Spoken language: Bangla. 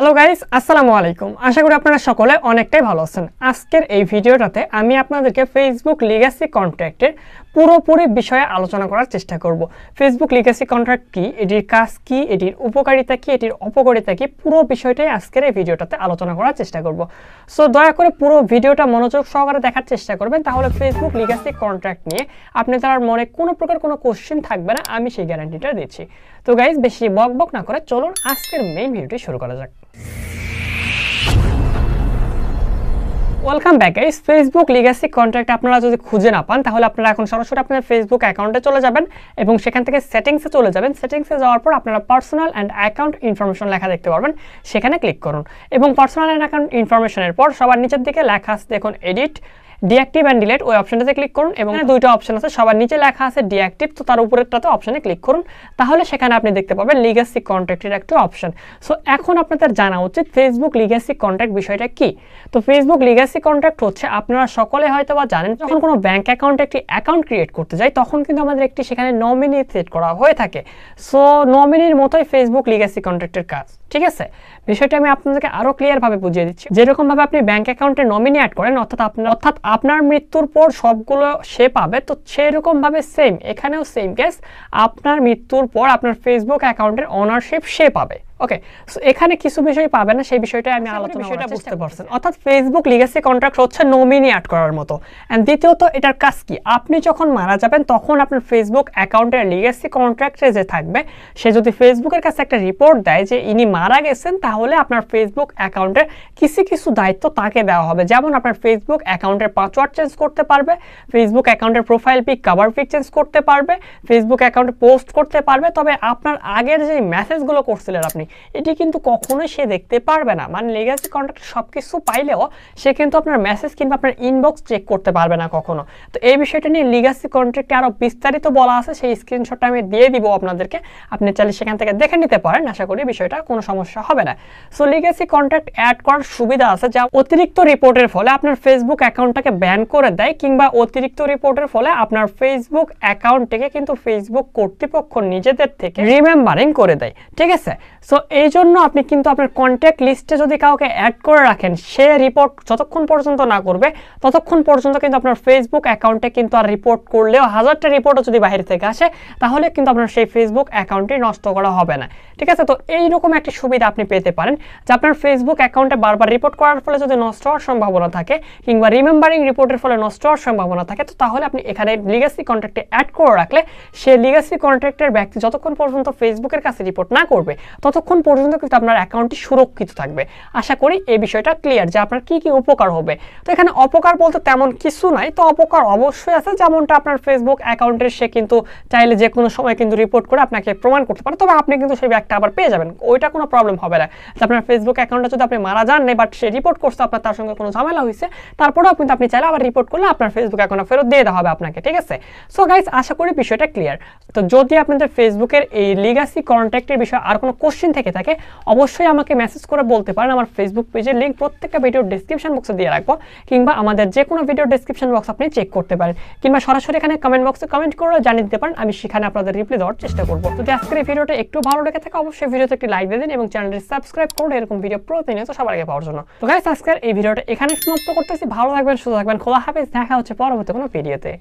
হ্যালো গাইস, আসসালামু আলাইকুম। আশা করি আপনারা সকলে অনেকটাই ভালো আছেন। আজকের এই ভিডিওটাতে আমি আপনাদেরকে ফেসবুক লিগ্যাসি কন্ট্রাক্টের পুরোপুরি বিষয়ে আলোচনা করার চেষ্টা করব। ফেসবুক লিগ্যাসি কন্ট্রাক্ট কি, এটির কাজ কি, এটির উপকারিতা কি, এটির অপকারিতা কি, পুরো বিষয়টাই আজকের এই ভিডিওটাতে আলোচনা করার চেষ্টা করব। সো দয়া করে পুরো ভিডিওটা মনোযোগ সহকারে দেখার চেষ্টা করবেন, তাহলে ফেসবুক লিগ্যাসি কন্ট্রাক্ট নিয়ে আপনি তার মনে কোনো প্রকার কোনো কোশ্চেন থাকবে না, আমি সেই গ্যারান্টিটা দিচ্ছি। তো গাইস, বেশি বক না করে চলুন আজকের মেইন ভিডিওটি শুরু করা যাক। Welcome back guys. Facebook legacy contract আপনারা যদি খুঁজে না পান, তাহলে আপনারা এখন সরাসরি আপনাদের ফেসবুক অ্যাকাউন্টে চলে যাবেন এবং সেখান থেকে সেটিংসে চলে যাবেন। সেটিংসে যাওয়ার পর আপনারা পার্সোনাল অ্যান্ড অ্যাকাউন্ট ইনফরমেশন লেখা দেখতে পারবেন, সেখানে ক্লিক করুন এবং পার্সোনাল অ্যান্ড অ্যাকাউন্ট ইনফরমেশনের পর সবার নিচের দিকে লেখা আছে দেখুন এডিট, ডিঅ্যাক্টিভ অ্যান্ড ডিলেট, ওই অপশনটাতে ক্লিক করুন এবং দুইটা অপশন আছে, সবার নিচে লেখা আছে ডিঅ্যাক্টিভ, তো তার উপরেরটাতে অপশনে ক্লিক করুন, তাহলে সেখানে আপনি দেখতে পাবেন লিগ্যাসি কন্ট্রাক্টের একটা অপশন। সো এখন আপনাদের জানা উচিত ফেসবুক লিগ্যাসি কন্ট্রাক্ট বিষয়টা কি। তো ফেসবুক লিগ্যাসি কন্ট্রাক্ট হচ্ছে, আপনারা সকলে হয়তো বা জানেন, যখন কোনো ব্যাংক অ্যাকাউন্টে একটি অ্যাকাউন্ট ক্রিয়েট করতে যাই তখন কিন্তু আমাদের একটি সেখানে নমিনি সেট করা হয়ে থাকে। সো নমিনির মতোই ফেসবুক লিগ্যাসি কন্ট্রাক্টের কাজ, ঠিক আছে? বিষয়টা আমি আপনাদেরকে আরো ক্লিয়ার ভাবে বুঝিয়ে দিচ্ছি। যেরকম ভাবে আপনি ব্যাংক অ্যাকাউন্টে নমিনি অ্যাড করেন, অর্থাৎ আপনার মৃত্যুর পর সবগুলো সে পাবে, তো সেরকম ভাবে সেম এখানেও সেম কেস, আপনার মৃত্যুর পর আপনার ফেসবুক অ্যাকাউন্টের ওনারশিপ সে পাবে। ওকে, সো এখানে কিছু বিষয় পাবে না, সেই বিষয়টা আমি আলোচনা বিষয়টা বুঝতে পারছেন। অর্থাৎ ফেসবুক লিগ্যাসি কন্ট্রাক্ট হচ্ছে নমিনি অ্যাড করার মতো। এন্ড দ্বিতীয়ত, এটার কাজ কি, আপনি যখন মারা যাবেন তখন আপনার ফেসবুক অ্যাকাউন্টের লিগ্যাসি কন্ট্রাক্টে যে থাকবে, সে যদি ফেসবুকের কাছে একটা রিপোর্ট দেয় যে ইনি মারা গেছেন, তাহলে আপনার ফেসবুক অ্যাকাউন্টের কিছু দায়িত্ব তাকে দেওয়া হবে। যেমন আপনার ফেসবুক অ্যাকাউন্টের পাসওয়ার্ড চেঞ্জ করতে পারবে, ফেসবুক অ্যাকাউন্টের profile pic, cover pick change করতে পারবে, ফেসবুক অ্যাকাউন্টে পোস্ট করতে পারবে। তবে আপনার আগের যে মেসেজগুলো করছিলেন আপনি, এটি কিন্তু কখনোই সে দেখতে পারবে না। মানে লিগ্যাসি কন্ট্রাক্ট সবকিছু পাইলেও সে কিন্তু আপনার মেসেজ কিংবা আপনার ইনবক্স চেক করতে পারবে না কখনো। তো এই বিষয়টা নিয়ে লিগ্যাসি কন্ট্রাক্টে আরো বিস্তারিত বলা আছে, সেই স্ক্রিনশটটা আমি দিয়ে দিব আপনাদেরকে, আপনি চাইলে সেখান থেকে দেখে নিতে পারেন। আশা করি বিষয়টা কোনো সমস্যা হবে না। সো লিগ্যাসি কন্ট্রাক্ট অ্যাড করার সুবিধা আছে, যা অতিরিক্ত রিপোর্টের ফলে আপনার ফেসবুক অ্যাকাউন্টটাকে ব্যান করে দেয়, কিংবা অতিরিক্ত রিপোর্টের ফলে আপনার ফেসবুক অ্যাকাউন্টটাকে কিন্তু ফেসবুক কর্তৃপক্ষ নিজেদের থেকে রিমেম্বারিং করে দেয়, ঠিক আছে? সো এই জন্য আপনি কিন্তু আপনার কন্ট্যাক্ট লিস্টে যদি কাউকে অ্যাড করে রাখেন, সে রিপোর্ট যতক্ষণ পর্যন্ত না করবে ততক্ষণ পর্যন্ত কিন্তু আপনার ফেসবুক অ্যাকাউন্টে কিন্তু আর রিপোর্ট করলেও, হাজারটা রিপোর্টও যদি বাইরে থেকে আসে, তাহলে কিন্তু আপনার সেই ফেসবুক অ্যাকাউন্টটি নষ্ট করা হবে না, ঠিক আছে? তো এইরকম একটি সুবিধা আপনি পেতে পারেন, যে আপনার ফেসবুক অ্যাকাউন্টে বারবার রিপোর্ট করার ফলে যদি নষ্ট হওয়ার সম্ভাবনা থাকে, কিংবা রিমেম্বারিং রিপোর্টের ফলে নষ্ট হওয়ার সম্ভাবনা থাকে, তো তাহলে আপনি এখানে লিগ্যাসি কন্ট্রাক্টে অ্যাড করে রাখলে সে লিগ্যাসি কন্ট্রাক্টের ব্যক্তি যতক্ষণ পর্যন্ত ফেসবুকের কাছে রিপোর্ট না করবে, ততক্ষণ পর্যন্ত কিন্তু আপনার অ্যাকাউন্টটি সুরক্ষিত থাকবে। আশা করি এই বিষয়টা ক্লিয়ার, যে আপনার কি কি উপকার হবে। তো এখানে অপকার বলতে তেমন কিছু নাই, তো অপকার অবশ্যই আছে, যেমনটা আপনার ফেসবুক অ্যাকাউন্টের সে কিন্তু চাইলে যে কোনো সময় কিন্তু রিপোর্ট করে আপনাকে প্রমাণ করতে পারে, তবে আপনি কিন্তু সেই ব্যাগটা আবার পেয়ে যাবেন, ওইটা কোনো প্রবলেম হবে না। যে আপনার ফেসবুক অ্যাকাউন্টে যদি আপনি মারা যান নাই, বাট সে রিপোর্ট করছে, আপনার তার সঙ্গে কোনো ঝামেলা হয়েছে, তারপরেও কিন্তু আপনি চাইলে আবার রিপোর্ট করলে আপনার ফেসবুক অ্যাকাউন্ট ফেরত দিয়ে দেওয়া হবে আপনাকে, ঠিক আছে? সো গাইস, আশা করি বিষয়টা ক্লিয়ার। তো যদি আপনাদের ফেসবুকের এই লিগ্যাসি কন্ট্রাক্টের বিষয়ে আর কোনো কোশ্চেন থেকে থাকে, অবশ্যই আমাকে মেসেজ করে বলতে পারেন। আমার ফেসবুক পেজের লিঙ্ক প্রত্যেকটা ভিডিওর ডেসক্রিপশন বক্সে দিয়ে রাখবো, কিংবা আমাদের যে কোনো ভিডিওর ডেসক্রিপশন বক্স আপনি চেক করতে পারেন, কিংবা সরাসরি এখানে কমেন্ট বক্সে কমেন্ট করে জানিয়ে দিতে পারেন, আমি সেখানে আপনাদের রিপ্লাই দেওয়ার চেষ্টা করবো। যদি আজকের এই ভিডিওটা একটু ভালো লেগে থাকে, অবশ্যই ভিডিওতে একটি লাইক দিয়ে দিন এবং চ্যানেলটি সাবস্ক্রাইব করুন এরকম ভিডিও প্রতিনিয়ত সবার আগে পাওয়ার জন্য। তো গাইস, আজকের এই ভিডিওটা এখানে সমাপ্ত করতেছি। ভালো থাকবেন, সুস্থ থাকবেন, খোলা হাফেজ, দেখা হচ্ছে পরবর্তী কোনো ভিডিওতে।